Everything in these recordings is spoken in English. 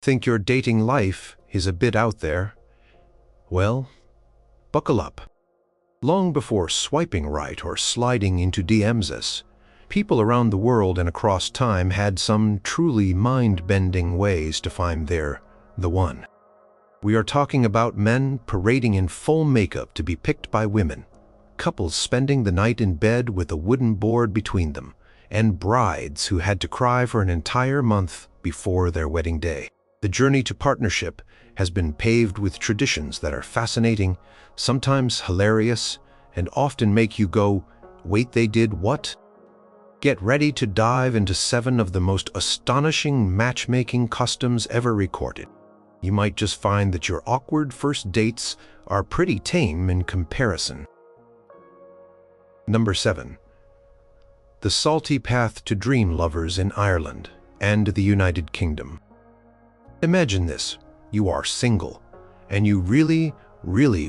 Think your dating life is a bit out there? Well, buckle up. Long before swiping right or sliding into DMs, people around the world and across time had some truly mind-bending ways to find the one. We are talking about men parading in full makeup to be picked by women, couples spending the night in bed with a wooden board between them, and brides who had to cry for an entire month before their wedding day. The journey to partnership has been paved with traditions that are fascinating, sometimes hilarious, and often make you go, "Wait, they did what?" Get ready to dive into 7 of the most astonishing matchmaking customs ever recorded. You might just find that your awkward first dates are pretty tame in comparison. Number 7. The salty path to dream lovers in Ireland and the United Kingdom. Imagine this. You are single, and you really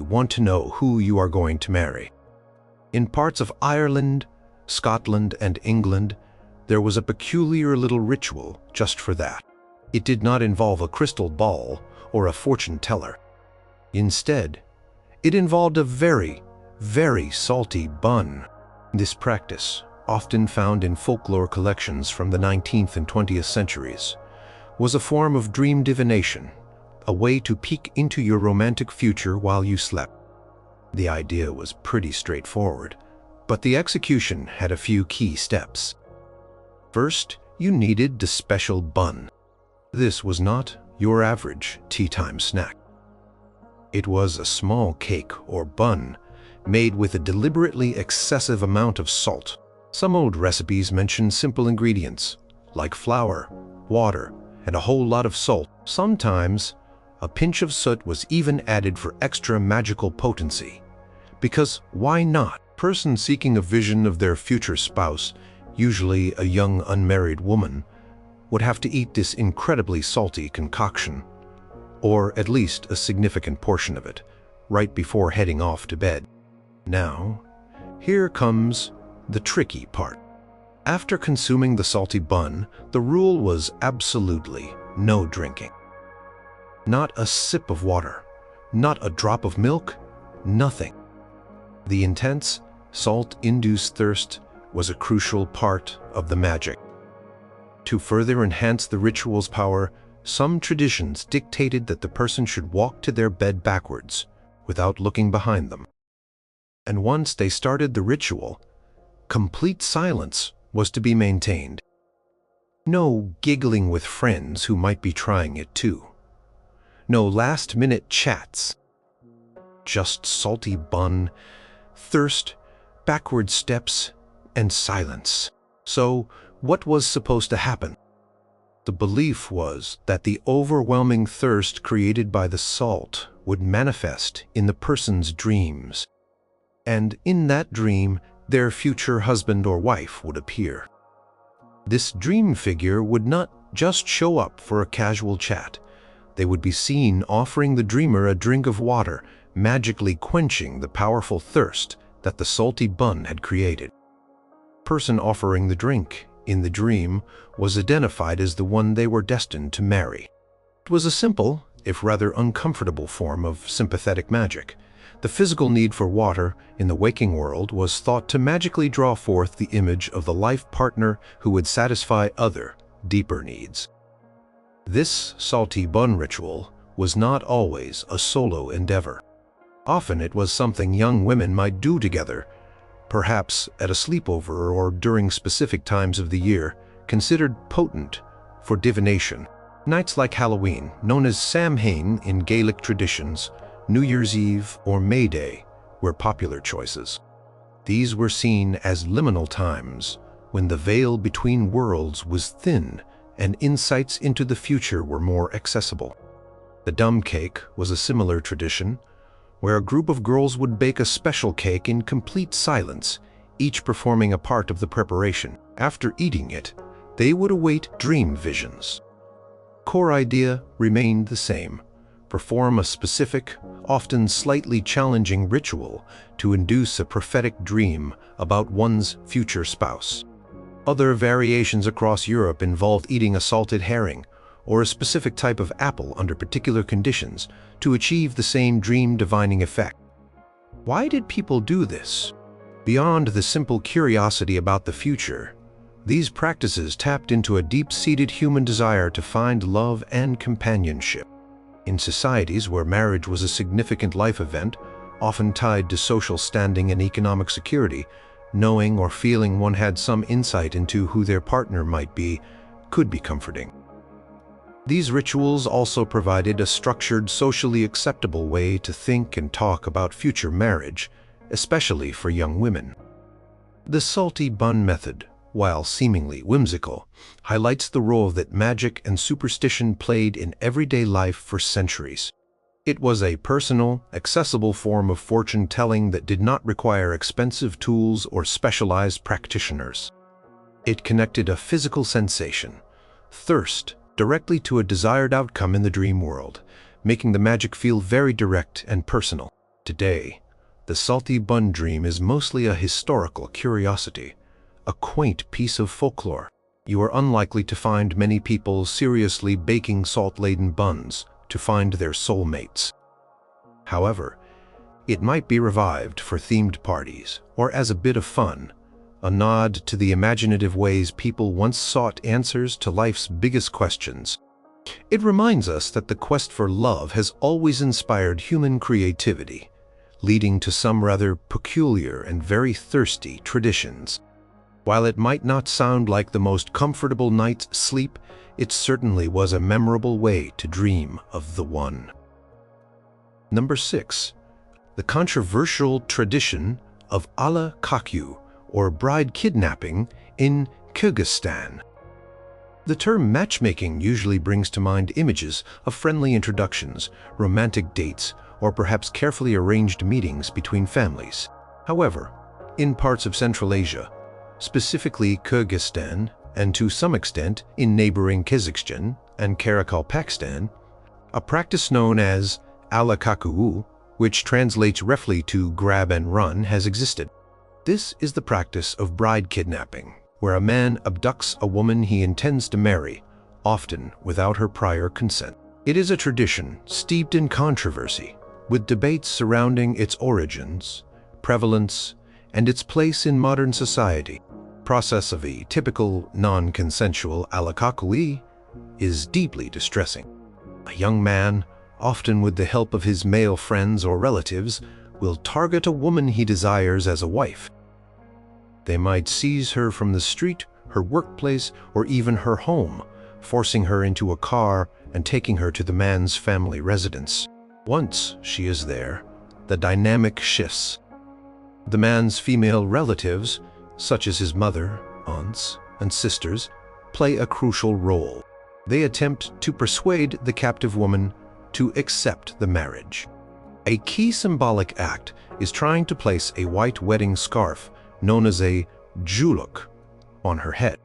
want to know who you are going to marry. In parts of Ireland, Scotland, and England, there was a peculiar little ritual just for that. It did not involve a crystal ball or a fortune teller. Instead, it involved a very salty bun. This practice, often found in folklore collections from the 19th and 20th centuries, was a form of dream divination, a way to peek into your romantic future while you slept. The idea was pretty straightforward, but the execution had a few key steps. First, you needed the special bun. This was not your average tea-time snack. It was a small cake or bun made with a deliberately excessive amount of salt. Some old recipes mention simple ingredients, like flour, water, and a whole lot of salt. Sometimes, a pinch of soot was even added for extra magical potency. Because why not? Person seeking a vision of their future spouse, usually a young unmarried woman, would have to eat this incredibly salty concoction, or at least a significant portion of it, right before heading off to bed. Now, here comes the tricky part. After consuming the salty bun, the rule was absolutely no drinking. Not a sip of water, not a drop of milk, nothing. The intense, salt-induced thirst was a crucial part of the magic. To further enhance the ritual's power, some traditions dictated that the person should walk to their bed backwards, without looking behind them. And once they started the ritual, complete silence was to be maintained. No giggling with friends who might be trying it too. No last-minute chats. Just salty bun, thirst, backward steps, and silence. So, what was supposed to happen? The belief was that the overwhelming thirst created by the salt would manifest in the person's dreams. And in that dream, their future husband or wife would appear. This dream figure would not just show up for a casual chat. They would be seen offering the dreamer a drink of water, magically quenching the powerful thirst that the salty bun had created. Person offering the drink in the dream was identified as the one they were destined to marry. It was a simple, if rather uncomfortable form of sympathetic magic. The physical need for water in the waking world was thought to magically draw forth the image of the life partner who would satisfy other, deeper needs. This salty bun ritual was not always a solo endeavor. Often it was something young women might do together, perhaps at a sleepover or during specific times of the year, considered potent for divination. Nights like Halloween, known as Samhain in Gaelic traditions, New Year's Eve or May Day were popular choices. These were seen as liminal times, when the veil between worlds was thin and insights into the future were more accessible. The dumb cake was a similar tradition, where a group of girls would bake a special cake in complete silence, each performing a part of the preparation. After eating it, they would await dream visions. Core idea remained the same: perform a specific, often slightly challenging ritual to induce a prophetic dream about one's future spouse. Other variations across Europe involved eating a salted herring or a specific type of apple under particular conditions to achieve the same dream divining effect. Why did people do this? Beyond the simple curiosity about the future, these practices tapped into a deep-seated human desire to find love and companionship. In societies where marriage was a significant life event, often tied to social standing and economic security, knowing or feeling one had some insight into who their partner might be could be comforting. These rituals also provided a structured, socially acceptable way to think and talk about future marriage, especially for young women. The salty bun method, while seemingly whimsical, highlights the role that magic and superstition played in everyday life for centuries. It was a personal, accessible form of fortune-telling that did not require expensive tools or specialized practitioners. It connected a physical sensation, thirst, directly to a desired outcome in the dream world, making the magic feel very direct and personal. Today, the salty bun dream is mostly a historical curiosity, a quaint piece of folklore. You are unlikely to find many people seriously baking salt-laden buns to find their soulmates. However, it might be revived for themed parties or as a bit of fun, a nod to the imaginative ways people once sought answers to life's biggest questions. It reminds us that the quest for love has always inspired human creativity, leading to some rather peculiar and very thirsty traditions. While it might not sound like the most comfortable night's sleep, it certainly was a memorable way to dream of the one. Number 6. The controversial tradition of kachuu, or bride kidnapping, in Kyrgyzstan. The term matchmaking usually brings to mind images of friendly introductions, romantic dates, or perhaps carefully arranged meetings between families. However, in parts of Central Asia, specifically Kyrgyzstan, and to some extent in neighboring Kyrgyzstan and Kyrgyzstan, a practice known as kachuu, which translates roughly to grab and run, has existed. This is the practice of bride kidnapping, where a man abducts a woman he intends to marry, often without her prior consent. It is a tradition steeped in controversy, with debates surrounding its origins, prevalence, and its place in modern society. The process of a typical non-consensual kachuu is deeply distressing. A young man, often with the help of his male friends or relatives, will target a woman he desires as a wife. They might seize her from the street, her workplace, or even her home, forcing her into a car and taking her to the man's family residence. Once she is there, the dynamic shifts. The man's female relatives, such as his mother, aunts, and sisters, play a crucial role. They attempt to persuade the captive woman to accept the marriage. A key symbolic act is trying to place a white wedding scarf, known as a juluk, on her head.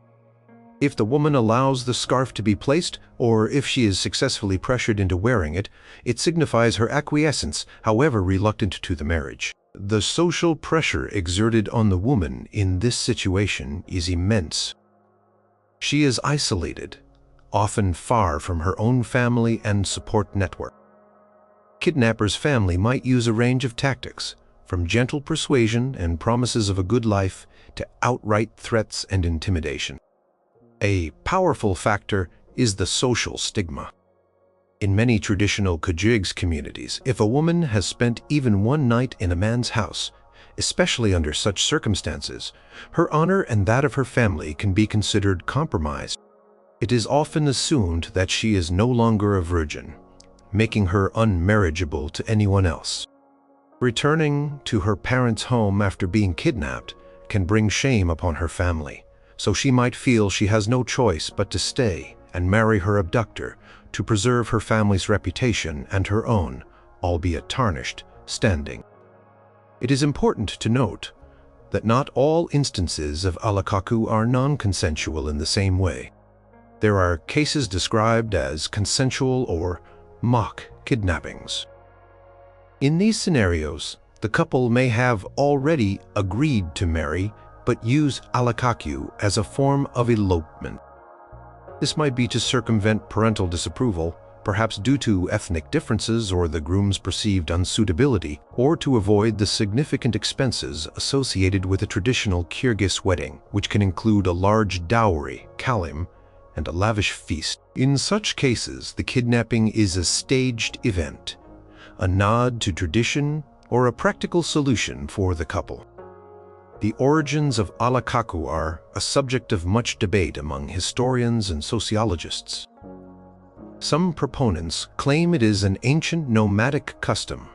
If the woman allows the scarf to be placed, or if she is successfully pressured into wearing it, it signifies her acquiescence, however reluctant, to the marriage. The social pressure exerted on the woman in this situation is immense. She is isolated, often far from her own family and support network. Kidnapper's family might use a range of tactics, from gentle persuasion and promises of a good life to outright threats and intimidation. A powerful factor is the social stigma. In many traditional Kyrgyz communities, if a woman has spent even one night in a man's house, especially under such circumstances, her honor and that of her family can be considered compromised. It is often assumed that she is no longer a virgin, making her unmarriageable to anyone else. Returning to her parents' home after being kidnapped can bring shame upon her family, so she might feel she has no choice but to stay and marry her abductor to preserve her family's reputation and her own, albeit tarnished, standing. It is important to note that not all instances of kachuu are non-consensual in the same way. There are cases described as consensual or mock kidnappings. In these scenarios, the couple may have already agreed to marry but use kachuu as a form of elopement. This might be to circumvent parental disapproval, perhaps due to ethnic differences or the groom's perceived unsuitability, or to avoid the significant expenses associated with a traditional Kyrgyz wedding, which can include a large dowry, kalim, and a lavish feast. In such cases, the kidnapping is a staged event, a nod to tradition, or a practical solution for the couple. The origins of alakaku are a subject of much debate among historians and sociologists. Some proponents claim it is an ancient nomadic custom,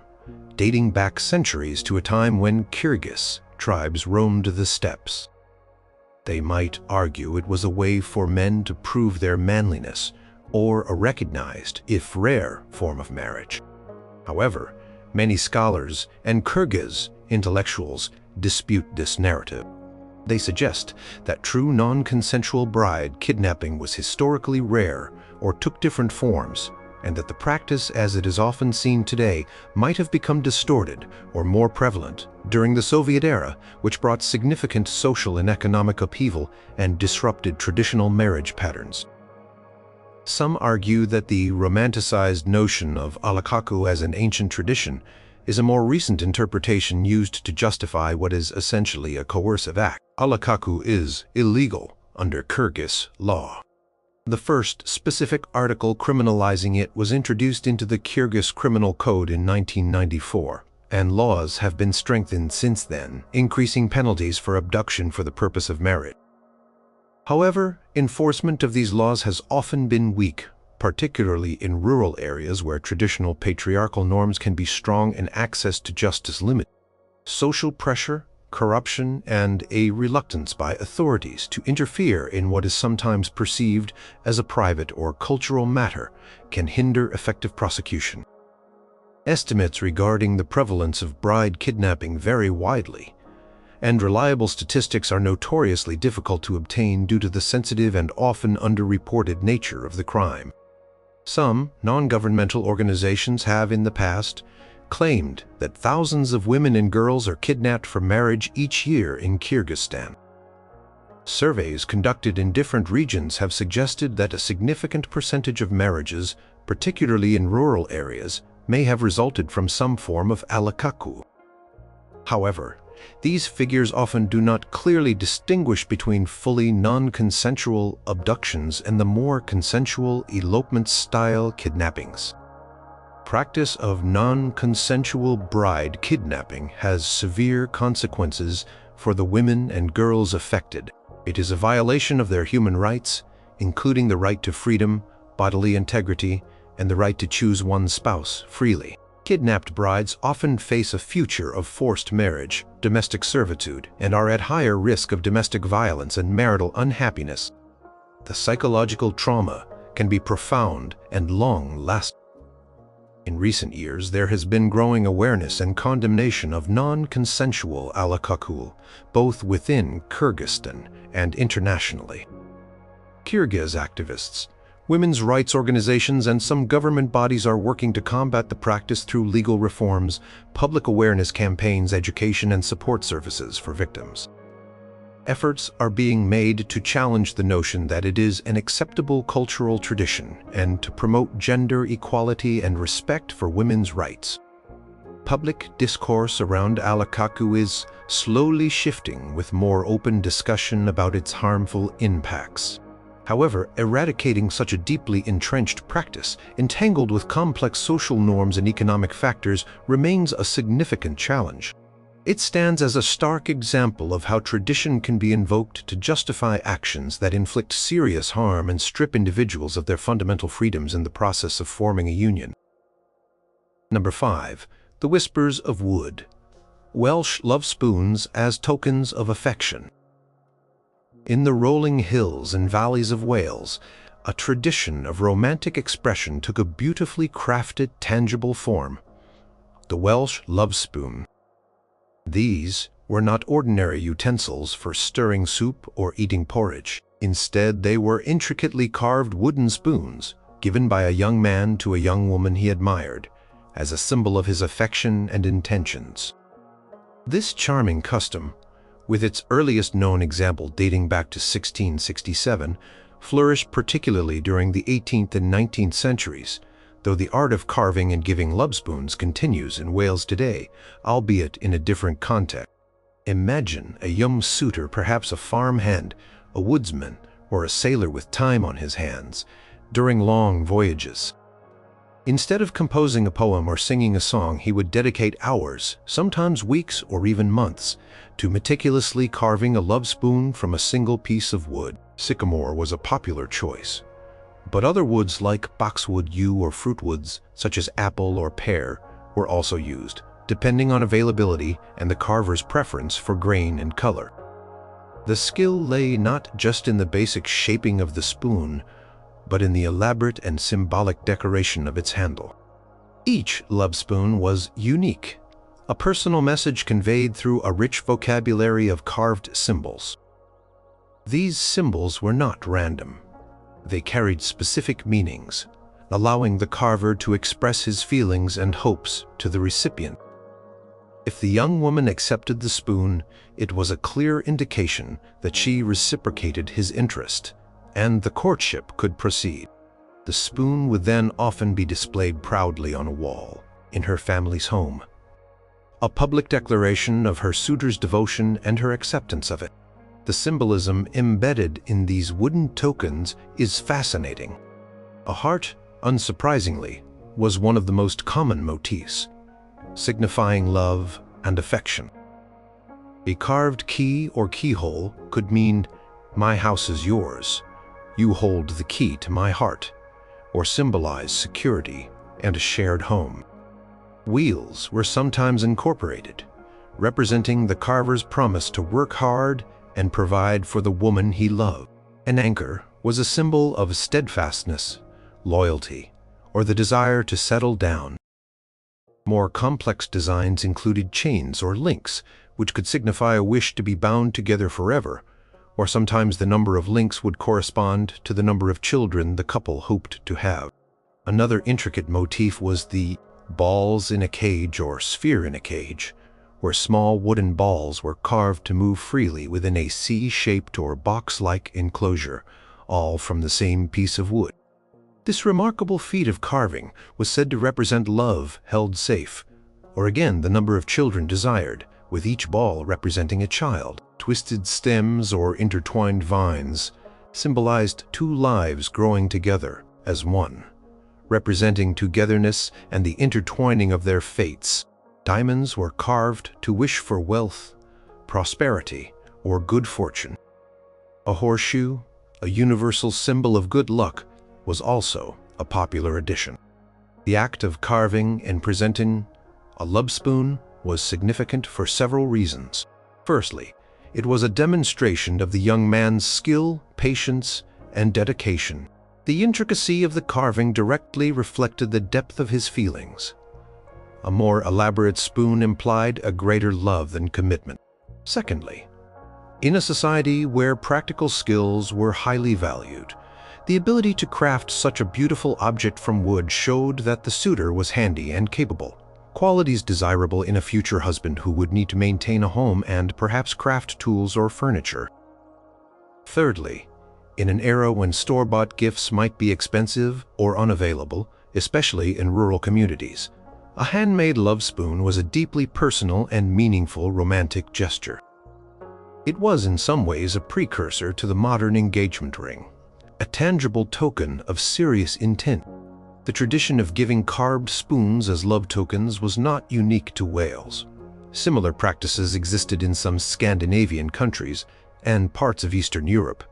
dating back centuries to a time when Kyrgyz tribes roamed the steppes. They might argue it was a way for men to prove their manliness, or a recognized, if rare, form of marriage. However, many scholars and Kyrgyz intellectuals dispute this narrative. They suggest that true non-consensual bride kidnapping was historically rare or took different forms, and that the practice as it is often seen today might have become distorted or more prevalent during the Soviet era, which brought significant social and economic upheaval and disrupted traditional marriage patterns. Some argue that the romanticized notion of alakaku as an ancient tradition is a more recent interpretation used to justify what is essentially a coercive act. Alakaku is illegal under Kyrgyz law. The first specific article criminalizing it was introduced into the Kyrgyz Criminal Code in 1994, and laws have been strengthened since then, increasing penalties for abduction for the purpose of marriage. However, enforcement of these laws has often been weak, particularly in rural areas where traditional patriarchal norms can be strong and access to justice limited. Social pressure, corruption, and a reluctance by authorities to interfere in what is sometimes perceived as a private or cultural matter can hinder effective prosecution. Estimates regarding the prevalence of bride kidnapping vary widely, and reliable statistics are notoriously difficult to obtain due to the sensitive and often underreported nature of the crime. Some non-governmental organizations have in the past claimed that thousands of women and girls are kidnapped for marriage each year in Kyrgyzstan. Surveys conducted in different regions have suggested that a significant percentage of marriages, particularly in rural areas, may have resulted from some form of alakaku. However, these figures often do not clearly distinguish between fully non-consensual abductions and the more consensual elopement-style kidnappings. Practice of non-consensual bride kidnapping has severe consequences for the women and girls affected. It is a violation of their human rights, including the right to freedom, bodily integrity, and the right to choose one's spouse freely. Kidnapped brides often face a future of forced marriage, domestic servitude, and are at higher risk of domestic violence and marital unhappiness. The psychological trauma can be profound and long-lasting. In recent years, there has been growing awareness and condemnation of non-consensual alakaku, both within Kyrgyzstan and internationally. Kyrgyz activists, women's rights organizations, and some government bodies are working to combat the practice through legal reforms, public awareness campaigns, education, and support services for victims. Efforts are being made to challenge the notion that it is an acceptable cultural tradition and to promote gender equality and respect for women's rights. Public discourse around alakaku is slowly shifting with more open discussion about its harmful impacts. However, eradicating such a deeply entrenched practice, entangled with complex social norms and economic factors, remains a significant challenge. It stands as a stark example of how tradition can be invoked to justify actions that inflict serious harm and strip individuals of their fundamental freedoms in the process of forming a union. Number 5. The Whispers of Wood. Welsh love spoons as tokens of affection. In the rolling hills and valleys of Wales, a tradition of romantic expression took a beautifully crafted, tangible form: the Welsh love spoon. These were not ordinary utensils for stirring soup or eating porridge. Instead, they were intricately carved wooden spoons given by a young man to a young woman he admired, as a symbol of his affection and intentions. This charming custom, with its earliest known example dating back to 1667, flourished particularly during the 18th and 19th centuries, though the art of carving and giving love spoons continues in Wales today, albeit in a different context. Imagine a young suitor, perhaps a farmhand, a woodsman, or a sailor with time on his hands, during long voyages. Instead of composing a poem or singing a song, he would dedicate hours, sometimes weeks or even months, to meticulously carving a love spoon from a single piece of wood. Sycamore was a popular choice, but other woods like boxwood, yew, or fruit woods, such as apple or pear, were also used, depending on availability and the carver's preference for grain and color. The skill lay not just in the basic shaping of the spoon, but in the elaborate and symbolic decoration of its handle. Each love spoon was unique, a personal message conveyed through a rich vocabulary of carved symbols. These symbols were not random. They carried specific meanings, allowing the carver to express his feelings and hopes to the recipient. If the young woman accepted the spoon, it was a clear indication that she reciprocated his interest, and the courtship could proceed. The spoon would then often be displayed proudly on a wall in her family's home, a public declaration of her suitor's devotion and her acceptance of it. The symbolism embedded in these wooden tokens is fascinating. A heart, unsurprisingly, was one of the most common motifs, signifying love and affection. A carved key or keyhole could mean, "My house is yours, you hold the key to my heart," or symbolize security and a shared home. Wheels were sometimes incorporated, representing the carver's promise to work hard and provide for the woman he loved. An anchor was a symbol of steadfastness, loyalty, or the desire to settle down. More complex designs included chains or links, which could signify a wish to be bound together forever, or sometimes the number of links would correspond to the number of children the couple hoped to have. Another intricate motif was the balls in a cage or sphere in a cage, where small wooden balls were carved to move freely within a C-shaped or box-like enclosure, all from the same piece of wood. This remarkable feat of carving was said to represent love held safe, or again the number of children desired, with each ball representing a child. Twisted stems or intertwined vines symbolized two lives growing together as one, representing togetherness and the intertwining of their fates. Diamonds were carved to wish for wealth, prosperity, or good fortune. A horseshoe, a universal symbol of good luck, was also a popular addition. The act of carving and presenting a love spoon was significant for several reasons. Firstly, it was a demonstration of the young man's skill, patience, and dedication. The intricacy of the carving directly reflected the depth of his feelings. A more elaborate spoon implied a greater love than commitment. Secondly, in a society where practical skills were highly valued, the ability to craft such a beautiful object from wood showed that the suitor was handy and capable, qualities desirable in a future husband who would need to maintain a home and perhaps craft tools or furniture. Thirdly, in an era when store-bought gifts might be expensive or unavailable, especially in rural communities, a handmade love spoon was a deeply personal and meaningful romantic gesture. It was in some ways a precursor to the modern engagement ring, a tangible token of serious intent. The tradition of giving carved spoons as love tokens was not unique to Wales. Similar practices existed in some Scandinavian countries and parts of Eastern Europe,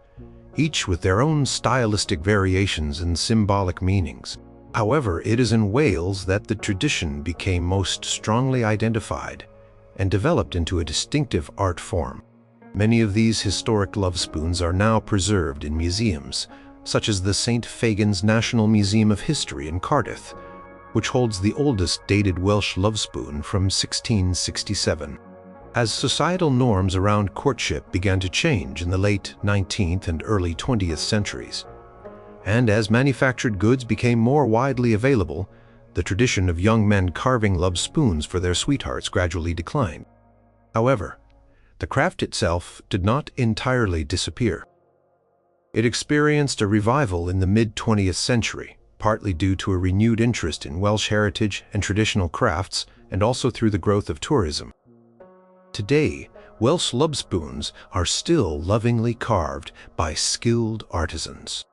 each with their own stylistic variations and symbolic meanings. However, it is in Wales that the tradition became most strongly identified and developed into a distinctive art form. Many of these historic love spoons are now preserved in museums, such as the St. Fagan's National Museum of History in Cardiff, which holds the oldest dated Welsh love spoon from 1667. As societal norms around courtship began to change in the late 19th and early 20th centuries, and as manufactured goods became more widely available, the tradition of young men carving love spoons for their sweethearts gradually declined. However, the craft itself did not entirely disappear. It experienced a revival in the mid-20th century, partly due to a renewed interest in Welsh heritage and traditional crafts, and also through the growth of tourism. Today, Welsh love spoons are still lovingly carved by skilled artisans.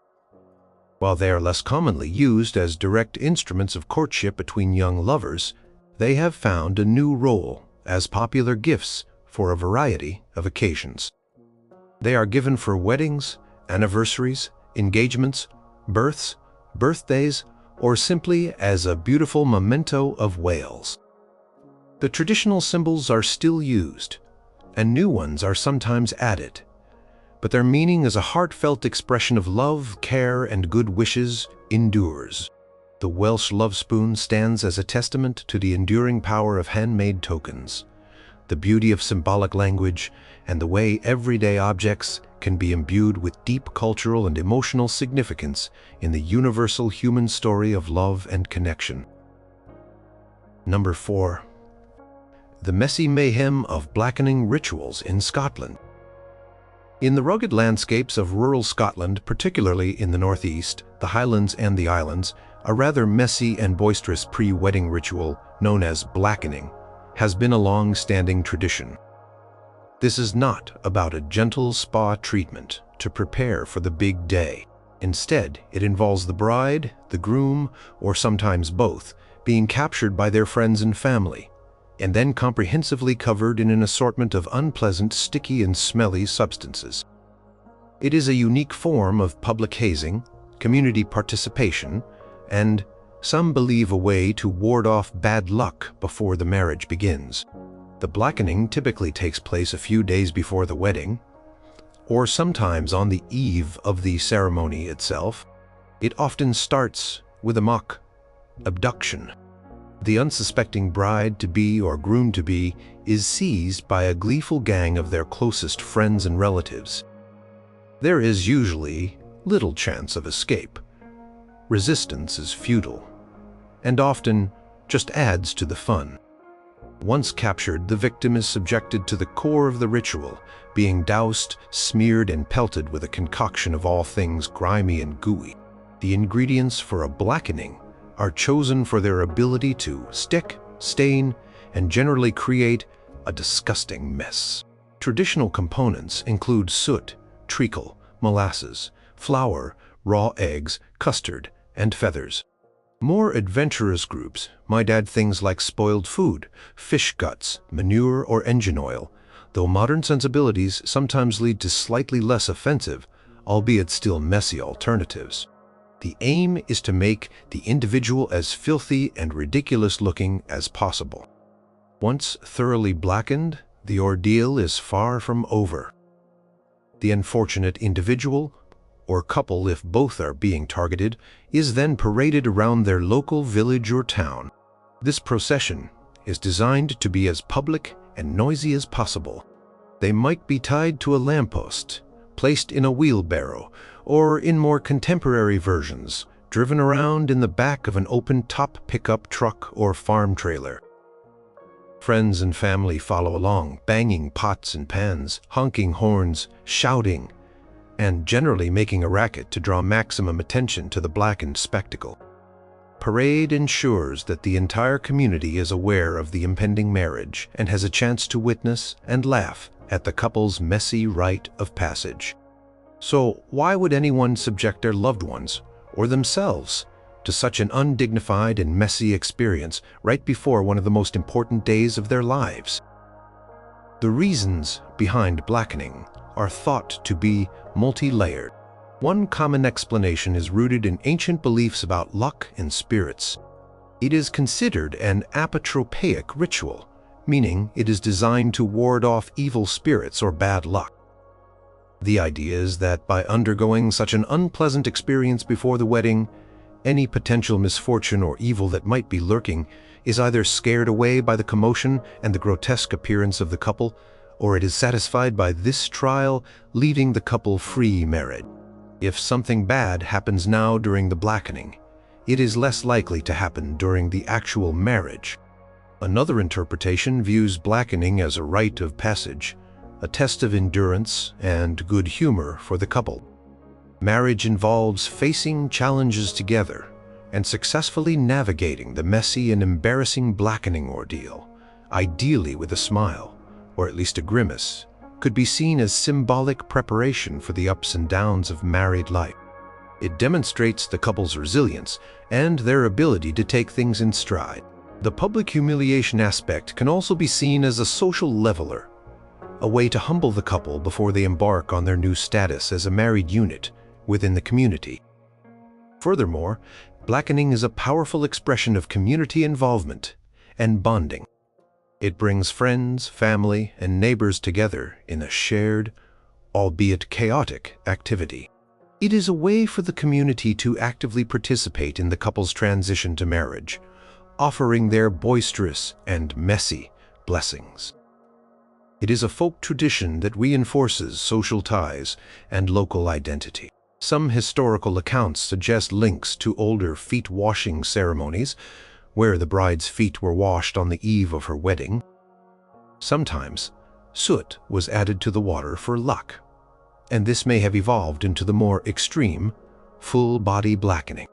While they are less commonly used as direct instruments of courtship between young lovers, they have found a new role as popular gifts for a variety of occasions. They are given for weddings, anniversaries, engagements, births, birthdays, or simply as a beautiful memento of Wales. The traditional symbols are still used, and new ones are sometimes added, but their meaning as a heartfelt expression of love, care, and good wishes endures. The Welsh love spoon stands as a testament to the enduring power of handmade tokens, the beauty of symbolic language, and the way everyday objects can be imbued with deep cultural and emotional significance in the universal human story of love and connection. Number 4. The messy mayhem of blackening rituals in Scotland. In the rugged landscapes of rural Scotland, particularly in the northeast, the Highlands and the Islands, a rather messy and boisterous pre-wedding ritual known as blackening has been a long-standing tradition. This is not about a gentle spa treatment to prepare for the big day. Instead, it involves the bride, the groom, or sometimes both, being captured by their friends and family, and then comprehensively covered in an assortment of unpleasant, sticky, and smelly substances. It is a unique form of public hazing, community participation, and, some believe, a way to ward off bad luck before the marriage begins. The blackening typically takes place a few days before the wedding, or sometimes on the eve of the ceremony itself. It often starts with a mock abduction. The unsuspecting bride-to-be or groom-to-be is seized by a gleeful gang of their closest friends and relatives. There is usually little chance of escape. Resistance is futile, and often just adds to the fun. Once captured, the victim is subjected to the core of the ritual, being doused, smeared, and pelted with a concoction of all things grimy and gooey. The ingredients for a blackening are chosen for their ability to stick, stain, and generally create a disgusting mess. Traditional components include soot, treacle, molasses, flour, raw eggs, custard, and feathers. More adventurous groups might add things like spoiled food, fish guts, manure, or engine oil, though modern sensibilities sometimes lead to slightly less offensive, albeit still messy alternatives. The aim is to make the individual as filthy and ridiculous-looking as possible. Once thoroughly blackened, the ordeal is far from over. The unfortunate individual, or couple if both are being targeted, is then paraded around their local village or town. This procession is designed to be as public and noisy as possible. They might be tied to a lamppost, placed in a wheelbarrow, or in more contemporary versions, driven around in the back of an open-top pickup truck or farm trailer. Friends and family follow along, banging pots and pans, honking horns, shouting, and generally making a racket to draw maximum attention to the blackened spectacle. Parade ensures that the entire community is aware of the impending marriage and has a chance to witness and laugh at the couple's messy rite of passage. So why would anyone subject their loved ones, or themselves, to such an undignified and messy experience right before one of the most important days of their lives? The reasons behind blackening are thought to be multi-layered. One common explanation is rooted in ancient beliefs about luck and spirits. It is considered an apotropaic ritual, meaning it is designed to ward off evil spirits or bad luck. The idea is that by undergoing such an unpleasant experience before the wedding, any potential misfortune or evil that might be lurking is either scared away by the commotion and the grotesque appearance of the couple, or it is satisfied by this trial, leaving the couple free married. If something bad happens now during the blackening, it is less likely to happen during the actual marriage. Another interpretation views blackening as a rite of passage, a test of endurance and good humor for the couple. Marriage involves facing challenges together and successfully navigating the messy and embarrassing blackening ordeal, ideally with a smile, or at least a grimace, could be seen as symbolic preparation for the ups and downs of married life. It demonstrates the couple's resilience and their ability to take things in stride. The public humiliation aspect can also be seen as a social leveler, a way to humble the couple before they embark on their new status as a married unit within the community. Furthermore, blackening is a powerful expression of community involvement and bonding. It brings friends, family, and neighbors together in a shared, albeit chaotic, activity. It is a way for the community to actively participate in the couple's transition to marriage, offering their boisterous and messy blessings. It is a folk tradition that reinforces social ties and local identity. Some historical accounts suggest links to older feet-washing ceremonies, where the bride's feet were washed on the eve of her wedding. Sometimes, soot was added to the water for luck, and this may have evolved into the more extreme, full-body blackening.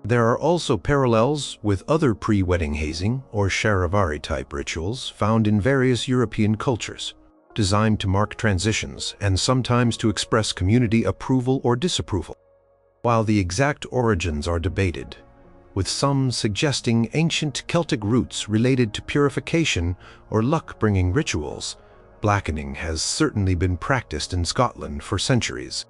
There are also parallels with other pre-wedding hazing or charivari-type rituals found in various European cultures, designed to mark transitions and sometimes to express community approval or disapproval. While the exact origins are debated, with some suggesting ancient Celtic roots related to purification or luck-bringing rituals, blackening has certainly been practiced in Scotland for centuries.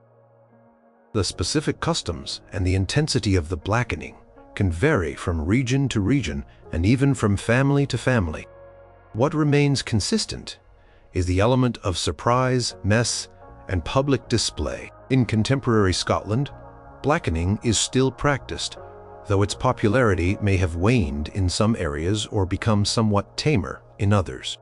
The specific customs and the intensity of the blackening can vary from region to region and even from family to family. What remains consistent is the element of surprise, mess, and public display. In contemporary Scotland, blackening is still practiced, though its popularity may have waned in some areas or become somewhat tamer in others.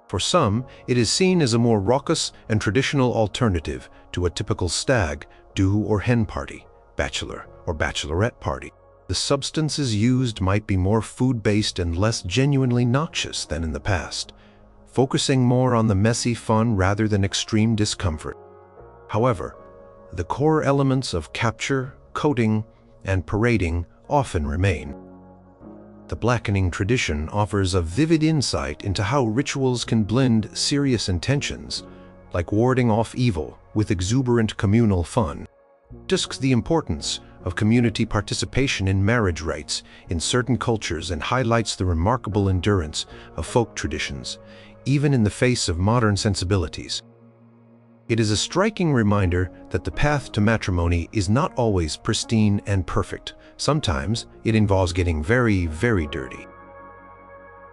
For some, it is seen as a more raucous and traditional alternative to a typical stag, do or hen party, bachelor or bachelorette party. The substances used might be more food-based and less genuinely noxious than in the past, focusing more on the messy fun rather than extreme discomfort. However, the core elements of capture, coating, and parading often remain. The blackening tradition offers a vivid insight into how rituals can blend serious intentions, like warding off evil, with exuberant communal fun. Discusses the importance of community participation in marriage rites in certain cultures and highlights the remarkable endurance of folk traditions, even in the face of modern sensibilities. It is a striking reminder that the path to matrimony is not always pristine and perfect. Sometimes it involves getting very, very dirty.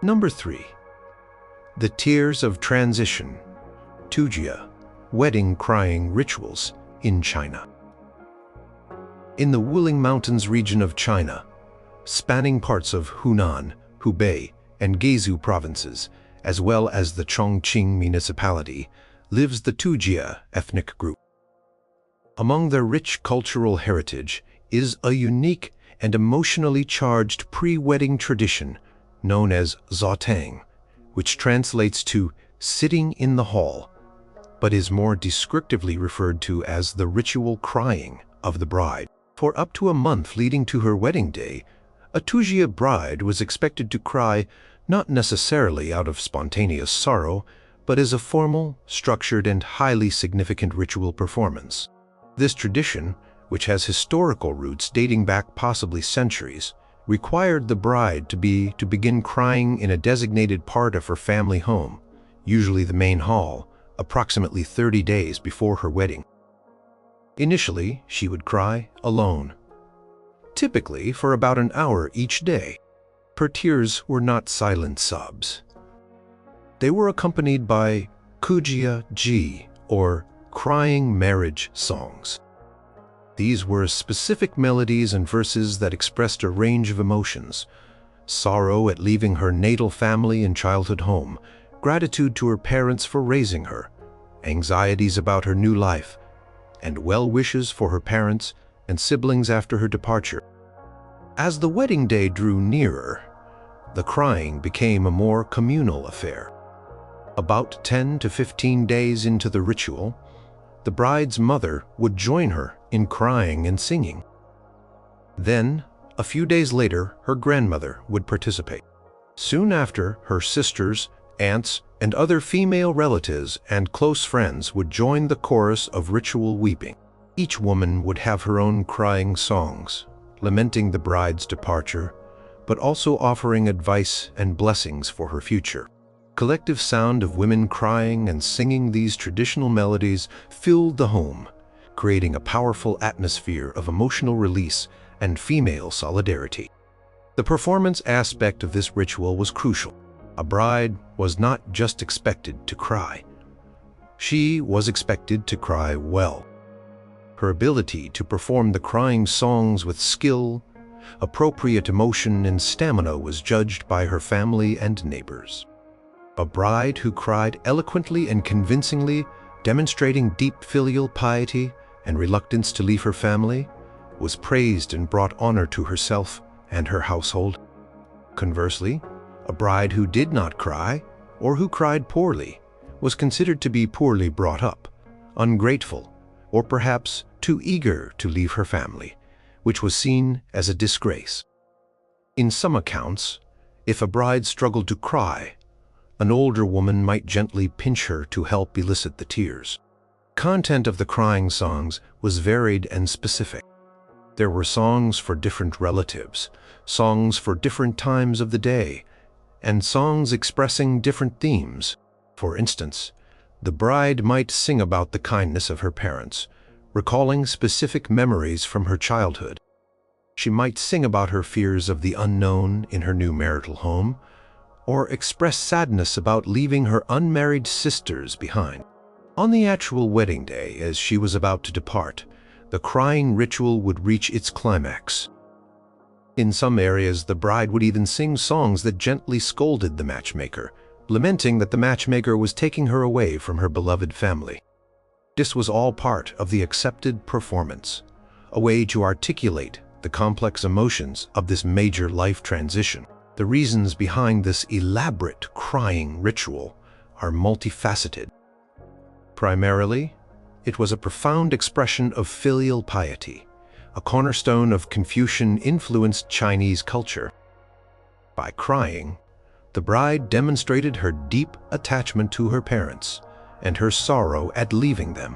Number 3. The Tears of Transition, Tujia, wedding crying rituals in China. In the Wuling Mountains region of China, spanning parts of Hunan, Hubei, and Guizhou provinces, as well as the Chongqing municipality, lives the Tujia ethnic group. Among their rich cultural heritage is a unique and emotionally charged pre-wedding tradition known as zaotang, which translates to sitting in the hall, but is more descriptively referred to as the ritual crying of the bride. For up to a month leading to her wedding day, a Tujia bride was expected to cry not necessarily out of spontaneous sorrow, but as a formal, structured, and highly significant ritual performance. This tradition, which has historical roots dating back possibly centuries, required the bride to begin crying in a designated part of her family home, usually the main hall, approximately 30 days before her wedding. Initially, she would cry alone, typically for about an hour each day. Her tears were not silent sobs. They were accompanied by kujia ji, or crying marriage songs. These were specific melodies and verses that expressed a range of emotions: sorrow at leaving her natal family and childhood home, gratitude to her parents for raising her, anxieties about her new life, and well wishes for her parents and siblings after her departure. As the wedding day drew nearer, the crying became a more communal affair. About 10 to 15 days into the ritual, the bride's mother would join her in crying and singing. Then, a few days later, her grandmother would participate. Soon after, her sisters, aunts, and other female relatives and close friends would join the chorus of ritual weeping. Each woman would have her own crying songs, lamenting the bride's departure, but also offering advice and blessings for her future. Collective sound of women crying and singing these traditional melodies filled the home, creating a powerful atmosphere of emotional release and female solidarity. The performance aspect of this ritual was crucial. A bride was not just expected to cry. She was expected to cry well. Her ability to perform the crying songs with skill, appropriate emotion, and stamina was judged by her family and neighbors. A bride who cried eloquently and convincingly, demonstrating deep filial piety and reluctance to leave her family, was praised and brought honor to herself and her household. Conversely, a bride who did not cry, or who cried poorly, was considered to be poorly brought up, ungrateful, or perhaps too eager to leave her family, which was seen as a disgrace. In some accounts, if a bride struggled to cry, an older woman might gently pinch her to help elicit the tears. Content of the crying songs was varied and specific. There were songs for different relatives, songs for different times of the day, and songs expressing different themes. For instance, the bride might sing about the kindness of her parents, recalling specific memories from her childhood. She might sing about her fears of the unknown in her new marital home, or express sadness about leaving her unmarried sisters behind. On the actual wedding day, as she was about to depart, the crying ritual would reach its climax. In some areas, the bride would even sing songs that gently scolded the matchmaker, lamenting that the matchmaker was taking her away from her beloved family. This was all part of the accepted performance, a way to articulate the complex emotions of this major life transition. The reasons behind this elaborate crying ritual are multifaceted. Primarily, it was a profound expression of filial piety, a cornerstone of Confucian-influenced Chinese culture. By crying, the bride demonstrated her deep attachment to her parents and her sorrow at leaving them.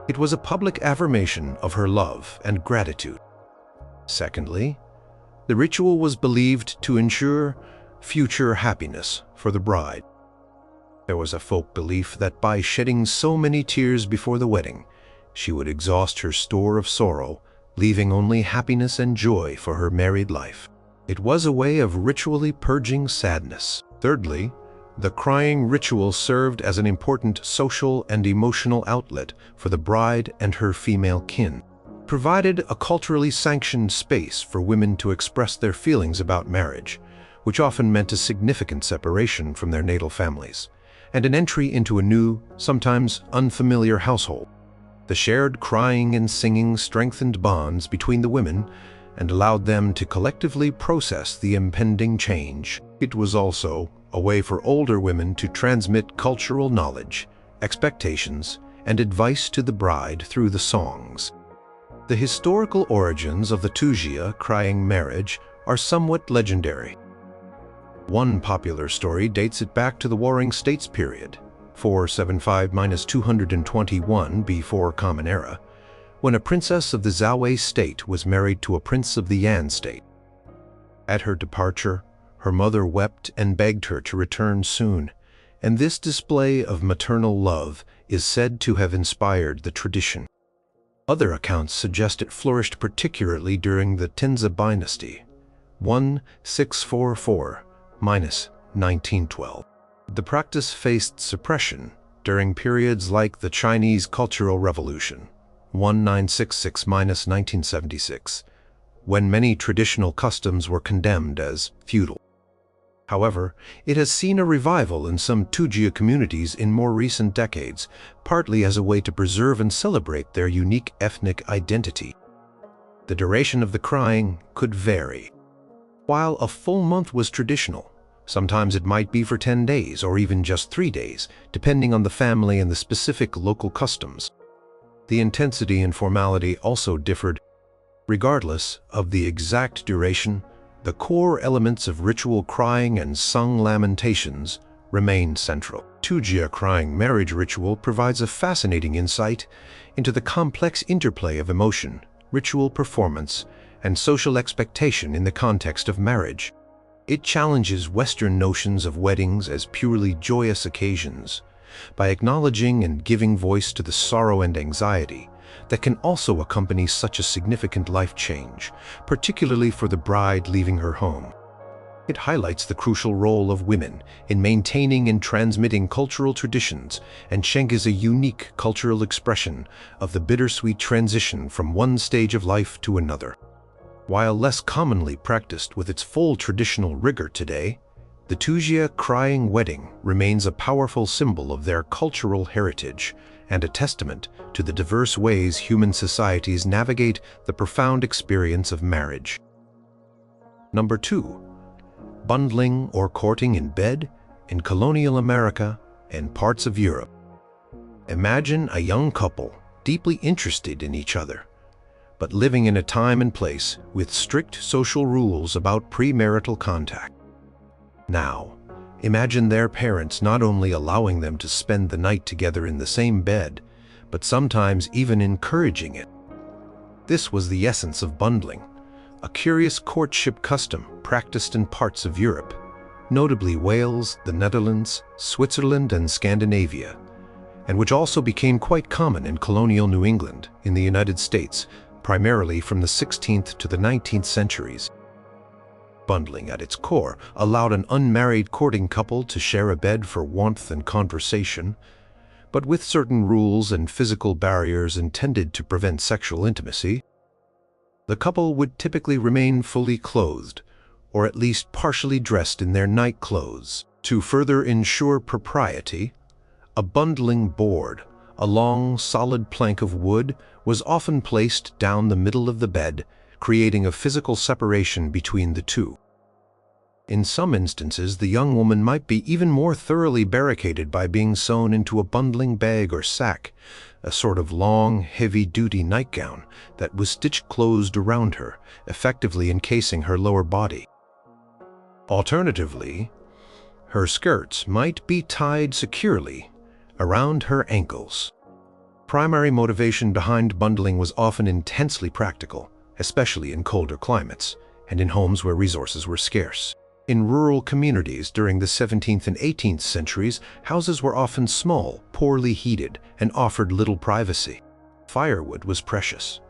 It was a public affirmation of her love and gratitude. Secondly, the ritual was believed to ensure future happiness for the bride. There was a folk belief that by shedding so many tears before the wedding, she would exhaust her store of sorrow, leaving only happiness and joy for her married life. It was a way of ritually purging sadness. Thirdly, the crying ritual served as an important social and emotional outlet for the bride and her female kin. It provided a culturally sanctioned space for women to express their feelings about marriage, which often meant a significant separation from their natal families, and an entry into a new, sometimes unfamiliar household. The shared crying and singing strengthened bonds between the women and allowed them to collectively process the impending change. It was also a way for older women to transmit cultural knowledge, expectations, and advice to the bride through the songs. The historical origins of the Tujia crying marriage are somewhat legendary. One popular story dates it back to the Warring States period, 475–221 before Common Era, when a princess of the Zhao state was married to a prince of the Yan state. At her departure, her mother wept and begged her to return soon, and this display of maternal love is said to have inspired the tradition. Other accounts suggest it flourished particularly during the Tenza dynasty, 1644–1912. The practice faced suppression during periods like the Chinese Cultural Revolution, 1966–1976, when many traditional customs were condemned as feudal. However, it has seen a revival in some Tujia communities in more recent decades, partly as a way to preserve and celebrate their unique ethnic identity. The duration of the crying could vary. While a full month was traditional, sometimes it might be for 10 days or even just 3 days, depending on the family and the specific local customs. The intensity and formality also differed. Regardless of the exact duration, the core elements of ritual crying and sung lamentations remained central. Kachuu crying marriage ritual provides a fascinating insight into the complex interplay of emotion, ritual performance, and social expectation in the context of marriage. It challenges Western notions of weddings as purely joyous occasions by acknowledging and giving voice to the sorrow and anxiety that can also accompany such a significant life change, particularly for the bride leaving her home. It highlights the crucial role of women in maintaining and transmitting cultural traditions, and Sheng is a unique cultural expression of the bittersweet transition from one stage of life to another. While less commonly practiced with its full traditional rigor today, the Kachuu crying wedding remains a powerful symbol of their cultural heritage and a testament to the diverse ways human societies navigate the profound experience of marriage. Number 2. Bundling or courting in bed in colonial America and parts of Europe. Imagine a young couple deeply interested in each other, but living in a time and place with strict social rules about premarital contact. Now, imagine their parents not only allowing them to spend the night together in the same bed, but sometimes even encouraging it. This was the essence of bundling, a curious courtship custom practiced in parts of Europe, notably Wales, the Netherlands, Switzerland, and Scandinavia, and which also became quite common in colonial New England in the United States, primarily from the 16th to the 19th centuries. Bundling at its core allowed an unmarried courting couple to share a bed for warmth and conversation, but with certain rules and physical barriers intended to prevent sexual intimacy. The couple would typically remain fully clothed, or at least partially dressed in their night clothes. To further ensure propriety, a bundling board, a long, solid plank of wood, was often placed down the middle of the bed, creating a physical separation between the two. In some instances, the young woman might be even more thoroughly barricaded by being sewn into a bundling bag or sack, a sort of long, heavy-duty nightgown that was stitched closed around her, effectively encasing her lower body. Alternatively, her skirts might be tied securely around her ankles. Primary motivation behind bundling was often intensely practical, especially in colder climates and in homes where resources were scarce. In rural communities during the 17th and 18th centuries, houses were often small, poorly heated, and offered little privacy. Firewood was precious,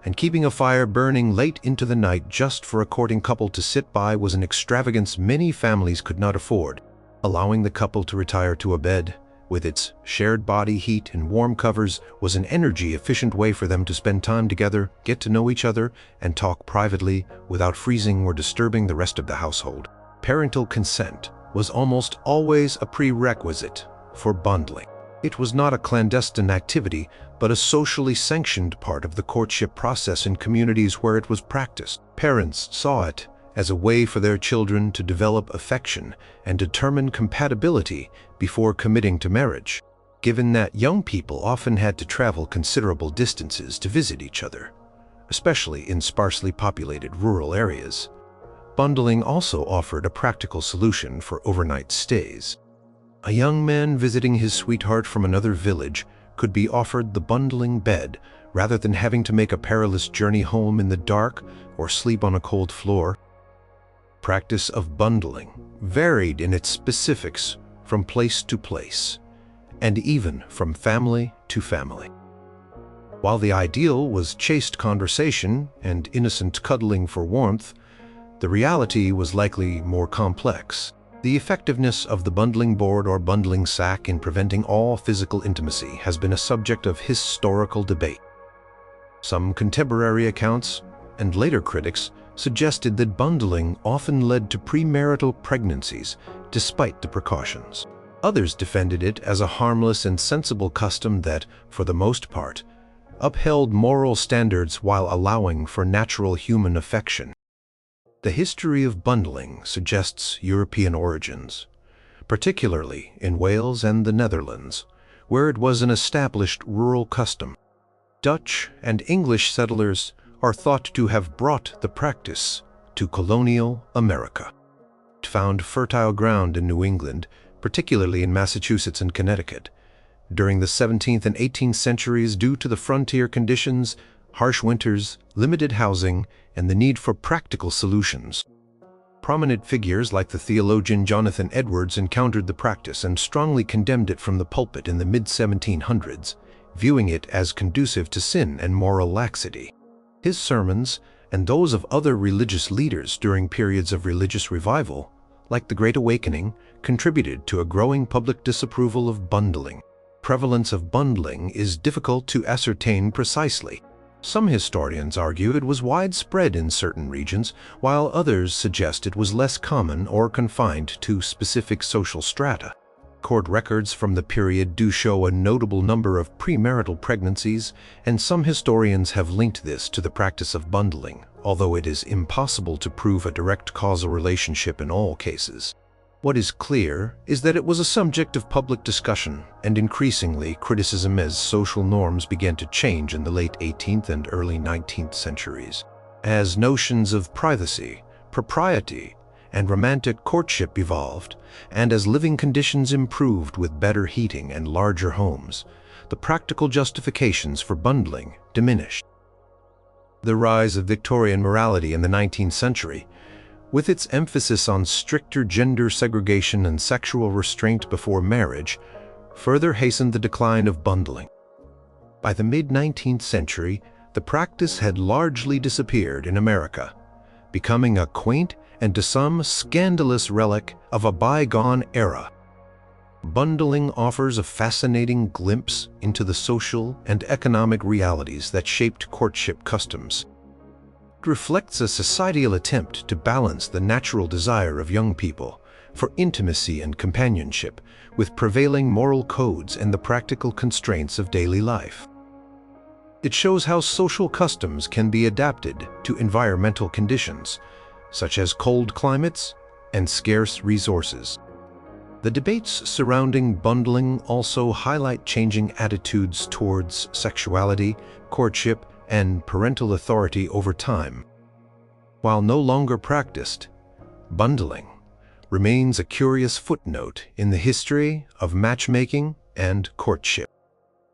and keeping a fire burning late into the night just for a courting couple to sit by was an extravagance many families could not afford. Allowing the couple to retire to a bed, with its shared body heat and warm covers, was an energy-efficient way for them to spend time together, get to know each other, and talk privately without freezing or disturbing the rest of the household. Parental consent was almost always a prerequisite for bundling. It was not a clandestine activity, but a socially sanctioned part of the courtship process in communities where it was practiced. Parents saw it as a way for their children to develop affection and determine compatibility before committing to marriage, given that young people often had to travel considerable distances to visit each other, especially in sparsely populated rural areas. Bundling also offered a practical solution for overnight stays. A young man visiting his sweetheart from another village could be offered the bundling bed rather than having to make a perilous journey home in the dark or sleep on a cold floor. Practice of bundling varied in its specifics from place to place, and even from family to family. While the ideal was chaste conversation and innocent cuddling for warmth, the reality was likely more complex. The effectiveness of the bundling board or bundling sack in preventing all physical intimacy has been a subject of historical debate. Some contemporary accounts, and later critics, suggested that bundling often led to premarital pregnancies, despite the precautions. Others defended it as a harmless and sensible custom that, for the most part, upheld moral standards while allowing for natural human affection. The history of bundling suggests European origins, particularly in Wales and the Netherlands, where it was an established rural custom. Dutch and English settlers are thought to have brought the practice to colonial America. It found fertile ground in New England, particularly in Massachusetts and Connecticut, during the 17th and 18th centuries due to the frontier conditions, harsh winters, limited housing, and the need for practical solutions. Prominent figures like the theologian Jonathan Edwards encountered the practice and strongly condemned it from the pulpit in the mid-1700s, viewing it as conducive to sin and moral laxity. His sermons, and those of other religious leaders during periods of religious revival, like the Great Awakening, contributed to a growing public disapproval of bundling. Prevalence of bundling is difficult to ascertain precisely. Some historians argue it was widespread in certain regions, while others suggest it was less common or confined to specific social strata. Court records from the period do show a notable number of premarital pregnancies, and some historians have linked this to the practice of bundling, although it is impossible to prove a direct causal relationship in all cases. What is clear is that it was a subject of public discussion and increasingly criticism as social norms began to change in the late 18th and early 19th centuries. As notions of privacy, propriety, and romantic courtship evolved, and as living conditions improved with better heating and larger homes, the practical justifications for bundling diminished. The rise of Victorian morality in the 19th century, with its emphasis on stricter gender segregation and sexual restraint before marriage, further hastened the decline of bundling. By the mid-19th century, the practice had largely disappeared in America, becoming a quaint and to some scandalous relic of a bygone era. Bundling offers a fascinating glimpse into the social and economic realities that shaped courtship customs. It reflects a societal attempt to balance the natural desire of young people for intimacy and companionship with prevailing moral codes and the practical constraints of daily life. It shows how social customs can be adapted to environmental conditions, such as cold climates and scarce resources. The debates surrounding bundling also highlight changing attitudes towards sexuality, courtship, and parental authority over time. While no longer practiced, bundling remains a curious footnote in the history of matchmaking and courtship.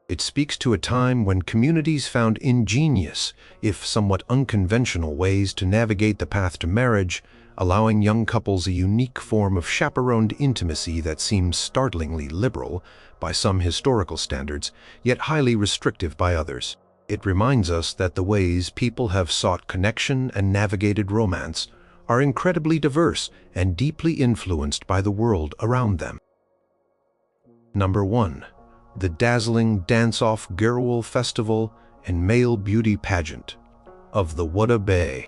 It speaks to a time when communities found ingenious, if somewhat unconventional, ways to navigate the path to marriage, allowing young couples a unique form of chaperoned intimacy that seems startlingly liberal by some historical standards, yet highly restrictive by others. It reminds us that the ways people have sought connection and navigated romance are incredibly diverse and deeply influenced by the world around them. Number 1. The dazzling dance-off Girl Festival and male beauty pageant of the Wada Bay.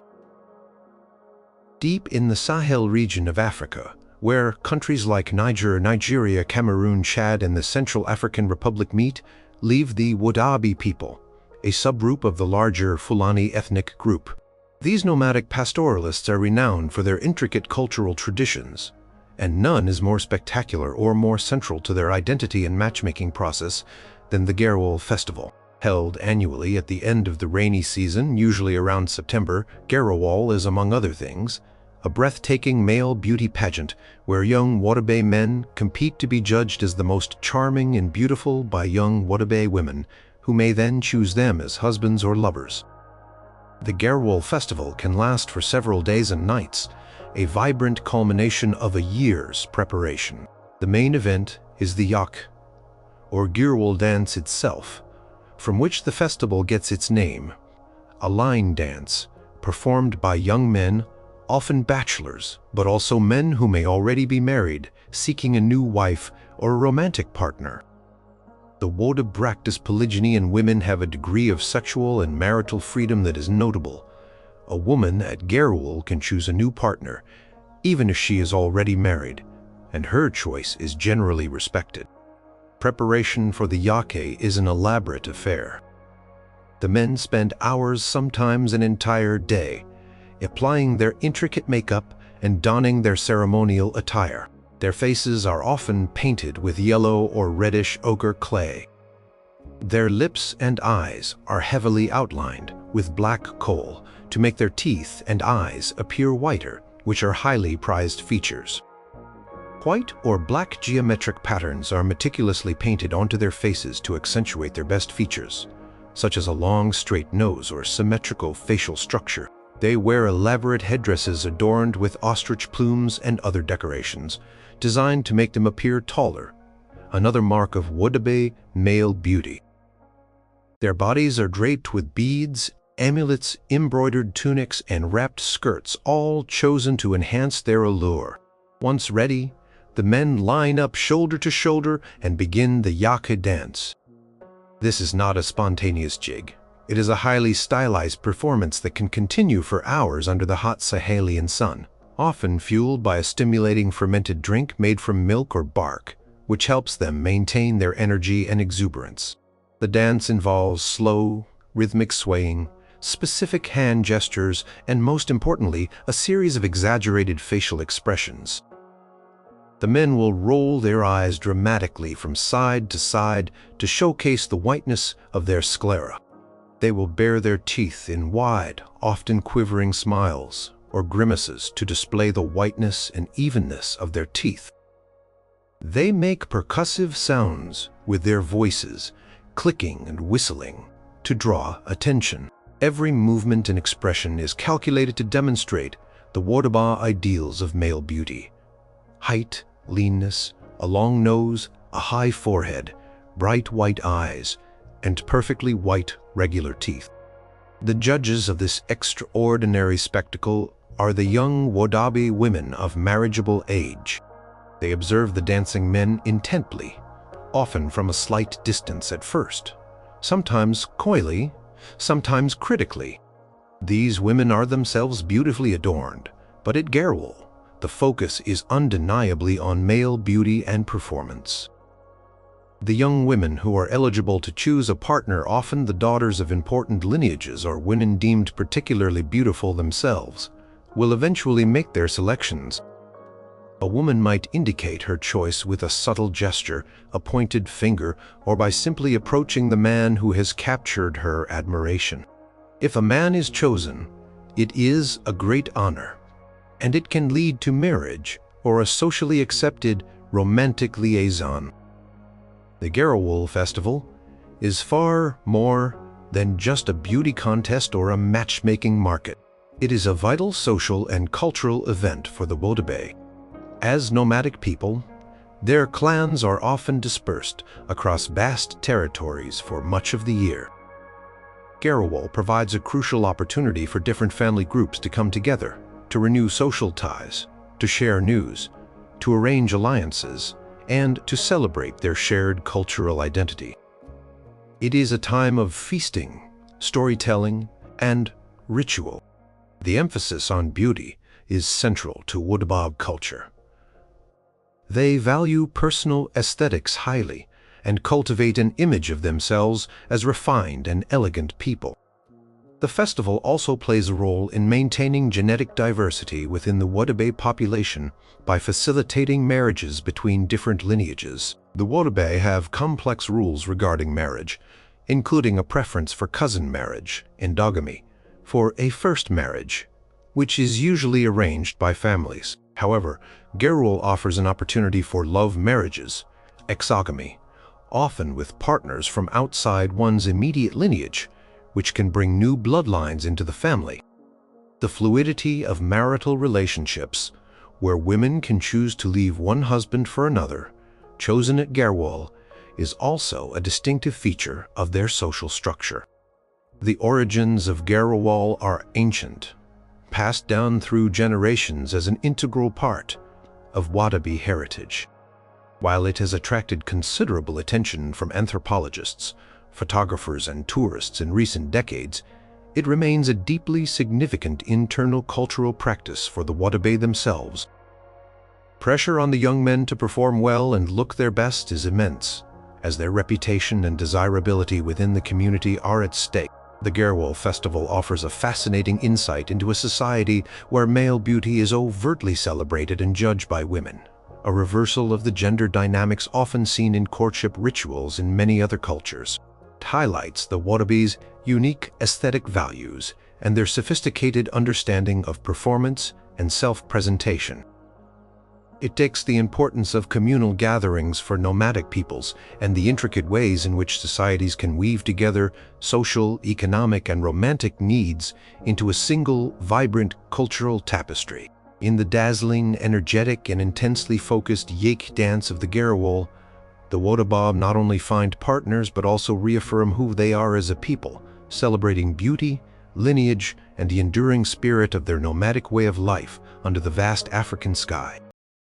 Deep in the Sahel region of Africa, where countries like Nigeria, Cameroon, Chad, and the Central African Republic meet, live the Wadabi people, a subgroup of the larger Fulani ethnic group. These nomadic pastoralists are renowned for their intricate cultural traditions, and none is more spectacular or more central to their identity and matchmaking process than the Girl Festival. Held annually at the end of the rainy season, usually around September, Girl is, among other things, a breathtaking male beauty pageant where young Wadabe men compete to be judged as the most charming and beautiful by young Wadabe women, who may then choose them as husbands or lovers. The Girl Festival can last for several days and nights, a vibrant culmination of a year's preparation. The main event is the yak, or Girl dance itself, from which the festival gets its name, a line dance performed by young men, often bachelors, but also men who may already be married, seeking a new wife or a romantic partner. The Wada practice polygyny, and women have a degree of sexual and marital freedom that is notable. A woman at Girl can choose a new partner, even if she is already married, and her choice is generally respected. Preparation for the yake is an elaborate affair. The men spend hours, sometimes an entire day, applying their intricate makeup and donning their ceremonial attire. Their faces are often painted with yellow or reddish ochre clay. Their lips and eyes are heavily outlined with black kohl to make their teeth and eyes appear whiter, which are highly prized features. White or black geometric patterns are meticulously painted onto their faces to accentuate their best features, such as a long, straight nose or symmetrical facial structure. They wear elaborate headdresses adorned with ostrich plumes and other decorations, designed to make them appear taller, another mark of Wodabe male beauty. Their bodies are draped with beads, amulets, embroidered tunics, and wrapped skirts, all chosen to enhance their allure. Once ready, the men line up shoulder to shoulder and begin the yake dance. This is not a spontaneous jig. It is a highly stylized performance that can continue for hours under the hot Sahelian sun, often fueled by a stimulating fermented drink made from milk or bark, which helps them maintain their energy and exuberance. The dance involves slow, rhythmic swaying, specific hand gestures, and most importantly, a series of exaggerated facial expressions. The men will roll their eyes dramatically from side to side to showcase the whiteness of their sclera. They will bare their teeth in wide, often quivering smiles or grimaces to display the whiteness and evenness of their teeth. They make percussive sounds with their voices, clicking and whistling, to draw attention. Every movement and expression is calculated to demonstrate the Wodaba ideals of male beauty: height, leanness, a long nose, a high forehead, bright white eyes, and perfectly white regular teeth. The judges of this extraordinary spectacle are the young Wodabe women of marriageable age. They observe the dancing men intently, often from a slight distance at first, sometimes coyly, sometimes critically. These women are themselves beautifully adorned, but at Garwal, the focus is undeniably on male beauty and performance. The young women who are eligible to choose a partner, often the daughters of important lineages or women deemed particularly beautiful themselves, will eventually make their selections. A woman might indicate her choice with a subtle gesture, a pointed finger, or by simply approaching the man who has captured her admiration. If a man is chosen, it is a great honor, and it can lead to marriage or a socially accepted romantic liaison. The Garwal Festival is far more than just a beauty contest or a matchmaking market. It is a vital social and cultural event for the Wodabe. As nomadic people, their clans are often dispersed across vast territories for much of the year. Garwal provides a crucial opportunity for different family groups to come together, to renew social ties, to share news, to arrange alliances, and to celebrate their shared cultural identity. It is a time of feasting, storytelling, and ritual. The emphasis on beauty is central to Wodaba culture. They value personal aesthetics highly and cultivate an image of themselves as refined and elegant people. The festival also plays a role in maintaining genetic diversity within the Wodabe population by facilitating marriages between different lineages. The Wodabe have complex rules regarding marriage, including a preference for cousin marriage, endogamy, for a first marriage, which is usually arranged by families. However, Garwal offers an opportunity for love marriages, exogamy, often with partners from outside one's immediate lineage, which can bring new bloodlines into the family. The fluidity of marital relationships, where women can choose to leave one husband for another, chosen at Garwal, is also a distinctive feature of their social structure. The origins of Garwal are ancient, passed down through generations as an integral part of Wodabe heritage. While it has attracted considerable attention from anthropologists, photographers, and tourists in recent decades, it remains a deeply significant internal cultural practice for the Wodabe themselves. Pressure on the young men to perform well and look their best is immense, as their reputation and desirability within the community are at stake. The Garwal Festival offers a fascinating insight into a society where male beauty is overtly celebrated and judged by women, a reversal of the gender dynamics often seen in courtship rituals in many other cultures. highlights the Wadabi's unique aesthetic values and their sophisticated understanding of performance and self-presentation. It takes the importance of communal gatherings for nomadic peoples and the intricate ways in which societies can weave together social, economic, and romantic needs into a single, vibrant cultural tapestry. In the dazzling, energetic, and intensely focused Yek dance of the Garawol, the Wodaba not only find partners but also reaffirm who they are as a people, celebrating beauty, lineage, and the enduring spirit of their nomadic way of life under the vast African sky.